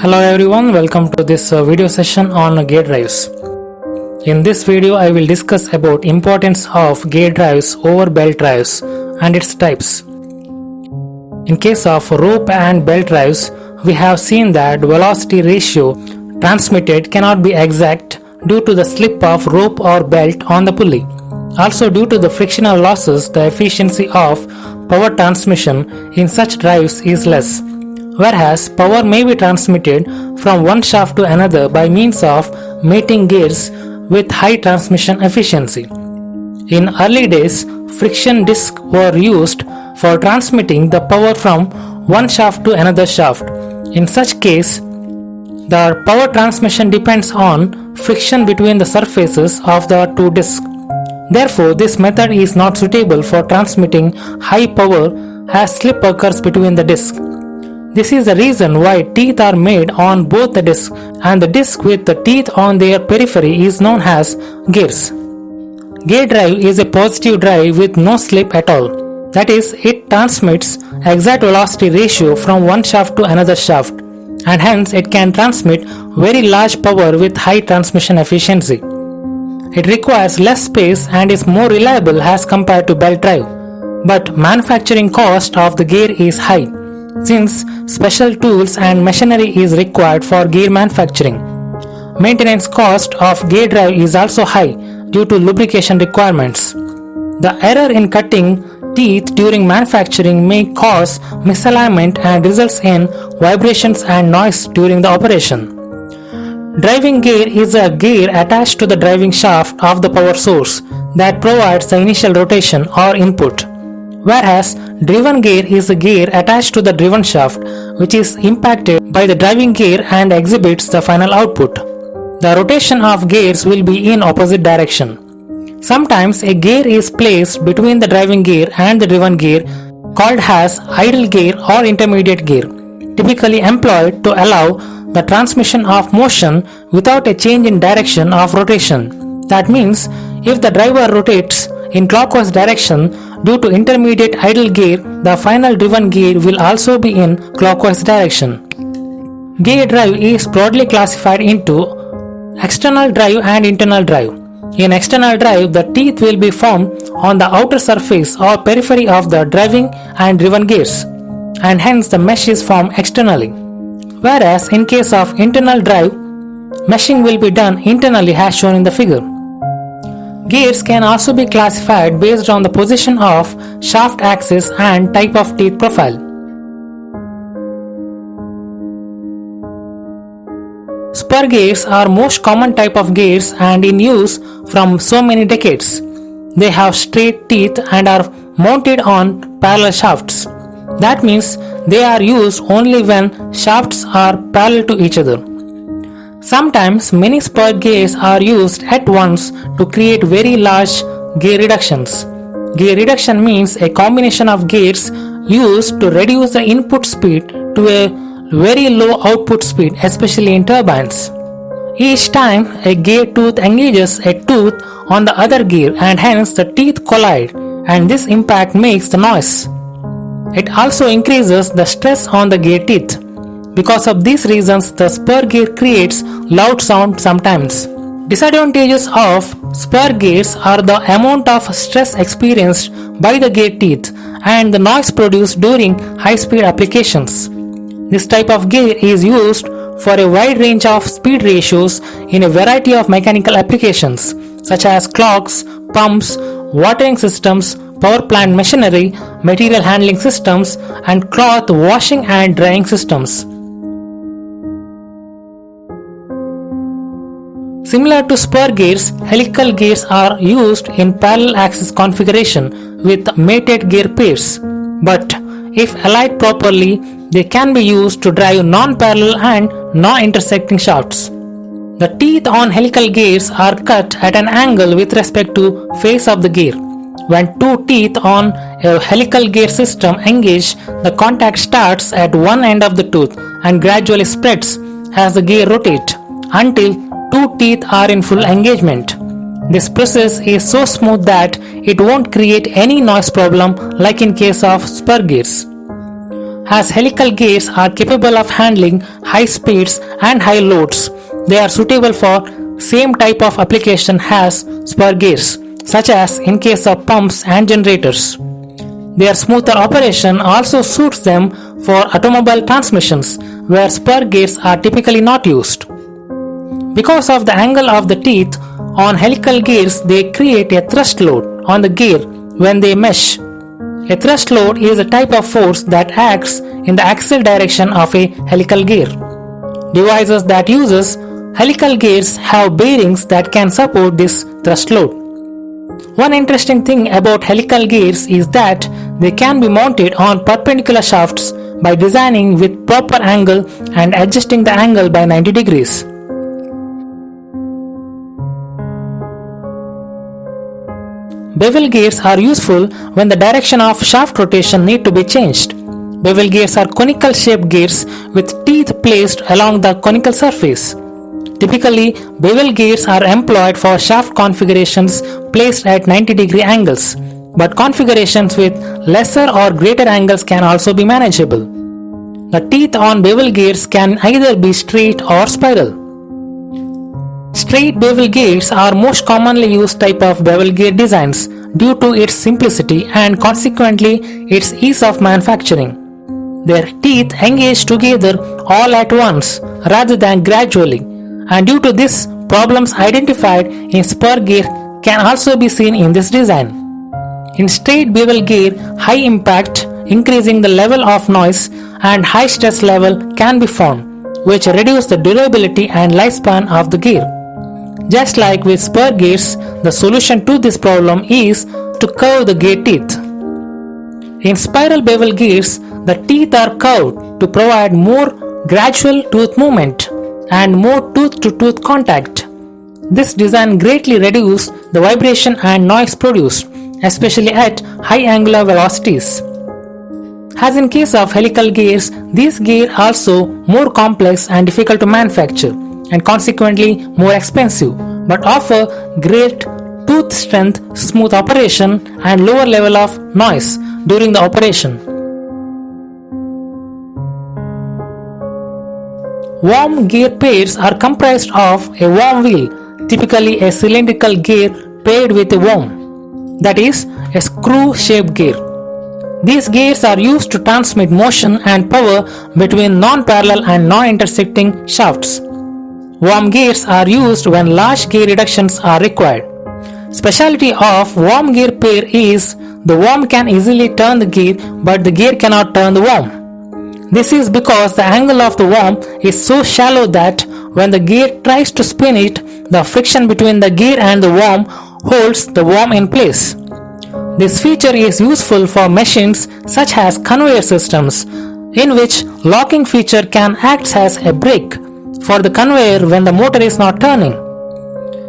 Hello everyone, welcome to this video session on gear drives. In this video I will discuss about importance of gear drives over belt drives and its types. In case of rope and belt drives, we have seen that velocity ratio transmitted cannot be exact due to the slip of rope or belt on the pulley. Also, due to the frictional losses, the efficiency of power transmission in such drives is less. Whereas power may be transmitted from one shaft to another by means of mating gears with high transmission efficiency. In early days, friction discs were used for transmitting the power from one shaft to another shaft. In such case, the power transmission depends on friction between the surfaces of the two discs. Therefore, this method is not suitable for transmitting high power as slip occurs between the discs. This is the reason why teeth are made on both the discs, and the disc with the teeth on their periphery is known as gears. Gear drive is a positive drive with no slip at all. That is, it transmits exact velocity ratio from one shaft to another shaft, and hence it can transmit very large power with high transmission efficiency. It requires less space and is more reliable as compared to belt drive. But manufacturing cost of the gear is high, since special tools and machinery is required for gear manufacturing. Maintenance cost of gear drive is also high due to lubrication requirements. The error in cutting teeth during manufacturing may cause misalignment and results in vibrations and noise during the operation. Driving gear is a gear attached to the driving shaft of the power source that provides the initial rotation or input, whereas driven gear is a gear attached to the driven shaft which is impacted by the driving gear and exhibits the final output. The rotation of gears will be in opposite direction. Sometimes a gear is placed between the driving gear and the driven gear, called as idle gear or intermediate gear, typically employed to allow the transmission of motion without a change in direction of rotation. That means, if the driver rotates in clockwise direction due to intermediate idle gear, the final driven gear will also be in clockwise direction. Gear drive is broadly classified into external drive and internal drive. In external drive, the teeth will be formed on the outer surface or periphery of the driving and driven gears, and hence the mesh is formed externally. Whereas in case of internal drive, meshing will be done internally as shown in the figure. Gears can also be classified based on the position of shaft axis and type of teeth profile. Spur gears are most common type of gears and in use from so many decades. They have straight teeth and are mounted on parallel shafts. That means they are used only when shafts are parallel to each other. Sometimes many spur gears are used at once to create very large gear reductions. Gear reduction means a combination of gears used to reduce the input speed to a very low output speed, especially in turbines. Each time a gear tooth engages a tooth on the other gear and hence the teeth collide, and this impact makes the noise. It also increases the stress on the gear teeth. Because of these reasons, the spur gear creates loud sound sometimes. Disadvantages of spur gears are the amount of stress experienced by the gear teeth and the noise produced during high-speed applications. This type of gear is used for a wide range of speed ratios in a variety of mechanical applications such as clocks, pumps, watering systems, power plant machinery, material handling systems, and cloth washing and drying systems. Similar to spur gears, helical gears are used in parallel axis configuration with mated gear pairs, but if aligned properly, they can be used to drive non-parallel and non-intersecting shafts. The teeth on helical gears are cut at an angle with respect to face of the gear. When two teeth on a helical gear system engage, the contact starts at one end of the tooth and gradually spreads as the gear rotates until two teeth are in full engagement. This process is so smooth that it won't create any noise problem like in case of spur gears. As helical gears are capable of handling high speeds and high loads, they are suitable for same type of application as spur gears, such as in case of pumps and generators. Their smoother operation also suits them for automobile transmissions where spur gears are typically not used. Because of the angle of the teeth on helical gears, they create a thrust load on the gear when they mesh. A thrust load is a type of force that acts in the axial direction of a helical gear. Devices that uses helical gears have bearings that can support this thrust load. One interesting thing about helical gears is that they can be mounted on perpendicular shafts by designing with proper angle and adjusting the angle by 90 degrees. Bevel gears are useful when the direction of shaft rotation need to be changed. Bevel gears are conical shaped gears with teeth placed along the conical surface. Typically, bevel gears are employed for shaft configurations placed at 90-degree angles, but configurations with lesser or greater angles can also be manageable. The teeth on bevel gears can either be straight or spiral. Straight bevel gears are most commonly used type of bevel gear designs due to its simplicity and consequently its ease of manufacturing. Their teeth engage together all at once rather than gradually, and due to this, problems identified in spur gear can also be seen in this design. In straight bevel gear, high impact, increasing the level of noise, and high stress level can be found, which reduce the durability and lifespan of the gear. Just like with spur gears, the solution to this problem is to curve the gear teeth. In spiral bevel gears, the teeth are curved to provide more gradual tooth movement and more tooth-to-tooth contact. This design greatly reduces the vibration and noise produced, especially at high angular velocities. As in case of helical gears, these gears are also more complex and difficult to manufacture, and consequently more expensive, but offer great tooth strength, smooth operation, and lower level of noise during the operation. Worm gear pairs are comprised of a worm wheel, typically a cylindrical gear paired with a worm, that is, a screw-shaped gear. These gears are used to transmit motion and power between non-parallel and non-intersecting shafts. Worm gears are used when large gear reductions are required. Specialty of worm gear pair is the worm can easily turn the gear, but the gear cannot turn the worm. This is because the angle of the worm is so shallow that when the gear tries to spin it, the friction between the gear and the worm holds the worm in place. This feature is useful for machines such as conveyor systems, in which locking feature can act as a brake for the conveyor when the motor is not turning.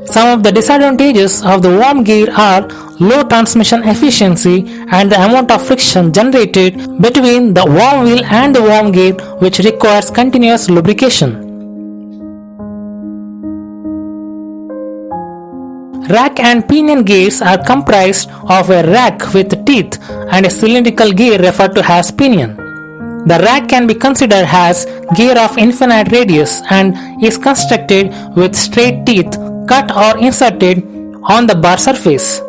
Some of the disadvantages of the worm gear are low transmission efficiency and the amount of friction generated between the worm wheel and the worm gear, which requires continuous lubrication. Rack and pinion gears are comprised of a rack with teeth and a cylindrical gear referred to as pinion. The rack can be considered as gear of infinite radius and is constructed with straight teeth cut or inserted on the bar surface.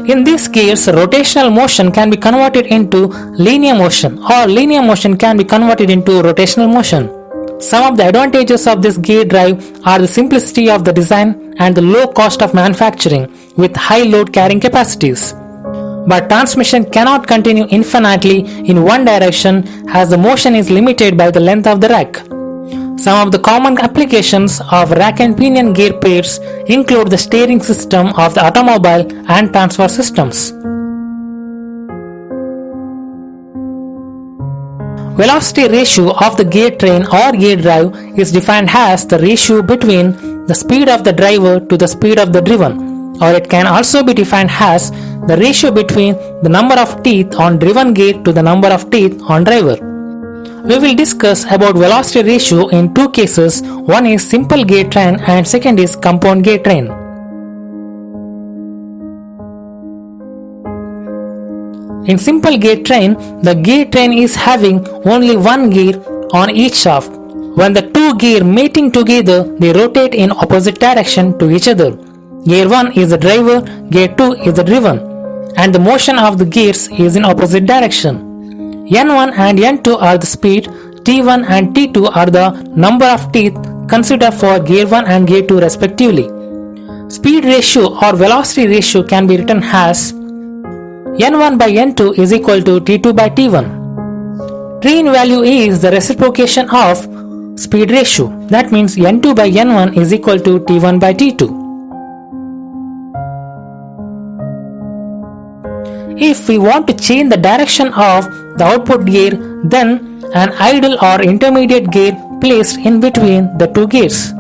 In these gears, rotational motion can be converted into linear motion, or linear motion can be converted into rotational motion. Some of the advantages of this gear drive are the simplicity of the design and the low cost of manufacturing with high load carrying capacities. But transmission cannot continue infinitely in one direction as the motion is limited by the length of the rack. Some of the common applications of rack and pinion gear pairs include the steering system of the automobile and transfer systems. Velocity ratio of the gear train or gear drive is defined as the ratio between the speed of the driver to the speed of the driven, or it can also be defined as the ratio between the number of teeth on driven gear to the number of teeth on driver. We will discuss about velocity ratio in two cases. One is simple gear train and second is compound gear train. In simple gear train, the gear train is having only one gear on each shaft. When the two gears meeting together, they rotate in opposite direction to each other. Gear 1 is the driver, gear 2 is the driven, and the motion of the gears is in opposite direction. N1 and N2 are the speed, T1 and T2 are the number of teeth considered for gear 1 and gear 2 respectively. Speed ratio or velocity ratio can be written as N1 by N2 is equal to T2 by T1. Train value is the reciprocation of speed ratio. That means N2 by N1 is equal to T1 by T2. If we want to change the direction of the output gear, then an idle or intermediate gear placed in between the two gears.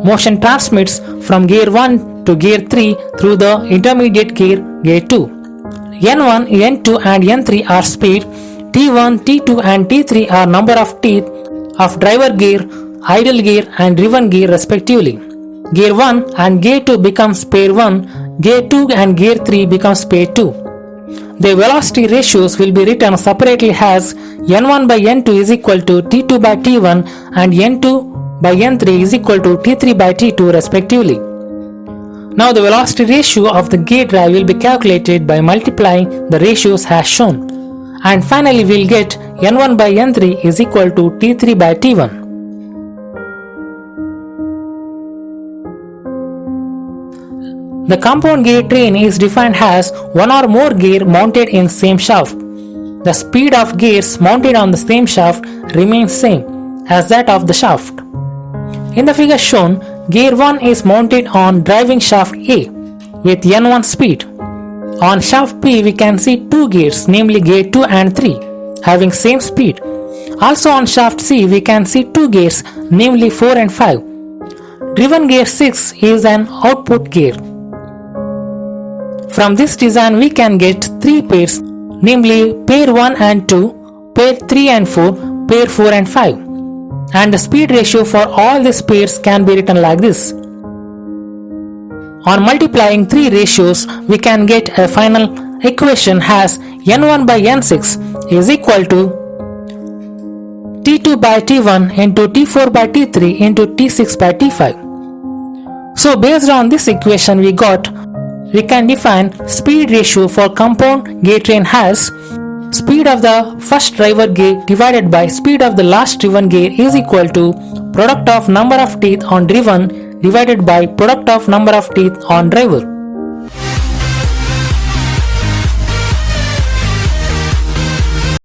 Motion transmits from gear 1 to gear 3 through the intermediate gear, gear 2. N1, N2 and N3 are speed, T1, T2 and T3 are number of teeth of driver gear, idle gear and driven gear respectively. Gear 1 and gear 2 becomes pair 1, gear 2 and gear 3 becomes pair 2. The velocity ratios will be written separately as N1 by N2 is equal to T2 by T1 and N2 by N3 is equal to T3 by T2 respectively. Now the velocity ratio of the gear drive will be calculated by multiplying the ratios as shown, and finally we'll get N1 by N3 is equal to T3 by T1. The compound gear train is defined as one or more gear mounted in same shaft. The speed of gears mounted on the same shaft remains same as that of the shaft. In the figure shown, gear 1 is mounted on driving shaft A with N1 speed. On shaft B we can see two gears, namely gear 2 and 3 having same speed. Also on shaft C we can see two gears, namely 4 and 5. Driven gear 6 is an output gear. From this design we can get three pairs, namely pair 1 and 2, pair 3 and 4, pair 4 and 5. And the speed ratio for all these pairs can be written like this. On multiplying three ratios, we can get a final equation as N1 by N6 is equal to T2 by T1 into T4 by T3 into T6 by T5. So based on this equation we can define speed ratio for compound gear train as speed of the first driver gear divided by speed of the last driven gear is equal to product of number of teeth on driven divided by product of number of teeth on driver.